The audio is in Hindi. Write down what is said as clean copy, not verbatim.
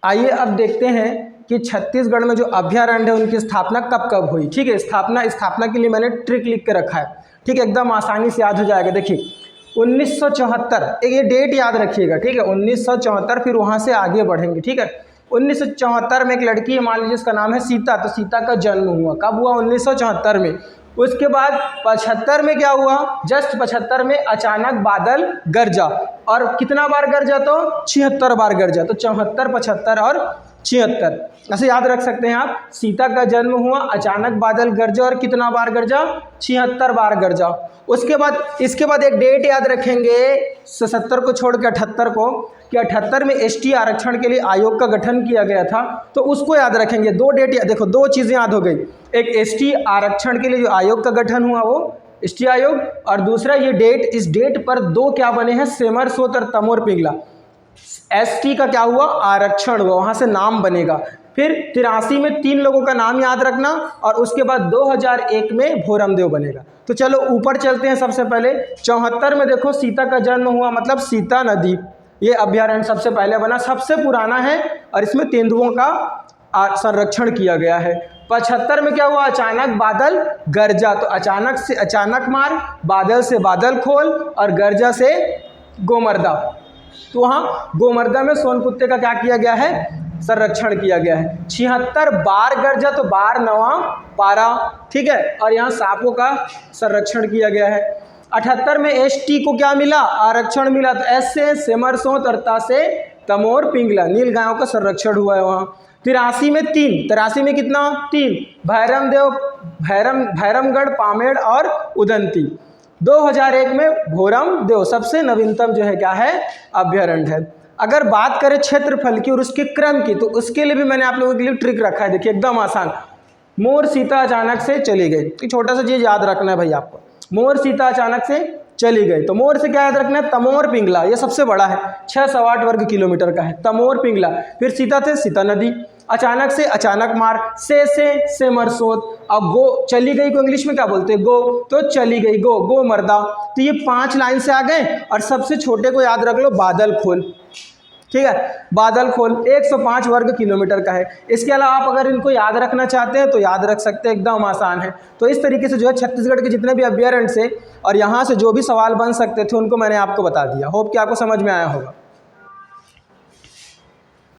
आइए अब देखते हैं कि छत्तीसगढ़ में जो अभयारण्य है उनकी स्थापना कब कब हुई। ठीक है, स्थापना के लिए मैंने ट्रिक लिख के रखा है। ठीक है, एकदम आसानी से याद हो जाएगा। देखिए 1974, ये डेट याद रखिएगा। ठीक है, 1974, फिर वहाँ से आगे बढ़ेंगे। ठीक है, 1974 में एक लड़की है, मान लीजिए उसका नाम है सीता, तो सीता का जन्म हुआ कब हुआ? 1974 में। उसके बाद 75 में क्या हुआ? जस्ट 75 में अचानक बादल गरजा, और कितना बार गरजा? तो 76 बार गरजा। तो 74, 75 और 76 ऐसे याद रख सकते हैं आप। सीता का जन्म हुआ, अचानक बादल गरजा, और कितना बार गरजा? 76 बार गरजा। इसके बाद एक डेट याद रखेंगे 77 को छोड़ के 78 को, कि 78 में एसटी आरक्षण के लिए आयोग का गठन किया गया था, तो उसको याद रखेंगे। दो डेट, देखो दो चीज़ें याद हो गई, एक एसटी आरक्षण के लिए जो आयोग का गठन हुआ वो एसटी आयोग, और दूसरा ये डेट। इस डेट पर दो क्या बने हैं? सेमर सोत और तमोर पिंगला। एसटी का क्या हुआ? आरक्षण हुआ, वहाँ से नाम बनेगा। फिर 83 में 3 लोगों का नाम याद रखना, और उसके बाद 2001 में भोरमदेव बनेगा। तो चलो ऊपर चलते हैं। सबसे पहले 74 में देखो सीता का जन्म हुआ, मतलब सीता नदी, ये अभयारण्य सबसे पहले बना, सबसे पुराना है, और इसमें तेंदुओं का संरक्षण किया गया है। 75 में क्या हुआ? अचानक बादल गरजा, तो अचानक से अचानक मार, बादल से बादल खोल, और गरजा से गोमर्दा। तो वहाँ गोमर्दा में सोन कुत्ते का क्या किया गया है? संरक्षण किया गया है। 76 बार गरजा, तो बार 9 12, ठीक है, और यहाँ सांपों का संरक्षण किया गया है। 78 में एसटी को क्या मिला? आरक्षण मिला, तो एस से सेमर सोत और ता से तमोर पिंगला, नील गायों का संरक्षण हुआ है वहाँ। 83 में 3, 83 में कितना? 3, भैरमगढ़, पामेड़ और उदंती। 2001 में भोरमदेव, सबसे नवीनतम जो है क्या है? अभयारण्य है। अगर बात करें क्षेत्रफल की और उसके क्रम की, तो उसके लिए भी मैंने आप लोगों के लिए ट्रिक रखा है। देखिए एकदम आसान। मोर सीता अचानक से चली गई, एक छोटा सा चीज़ याद रखना है भाई आपको। मोर सीता अचानक से चली गई, तो मोर से क्या याद रखना है? तमोर पिंगला, ये सबसे बड़ा है, 608 वर्ग किलोमीटर का है तमोर पिंगला। फिर सीता थे, सीता नदी। अचानक से अचानक मार, से सेमर सोत। अब गो, चली गई को इंग्लिश में क्या बोलते हैं? गो, तो चली गई, गो, गो मर्दा। तो ये 5 लाइन से आ गए, और सबसे छोटे को याद रख लो, बादल खोल। ठीक है, बादल खोल 105 वर्ग किलोमीटर का है। इसके अलावा आप अगर इनको याद रखना चाहते हैं तो याद रख सकते हैं, एकदम आसान है। तो इस तरीके से जो है छत्तीसगढ़ के जितने भी अभयारण्य से और यहाँ से जो भी सवाल बन सकते थे उनको मैंने आपको बता दिया। होप कि आपको समझ में आया होगा।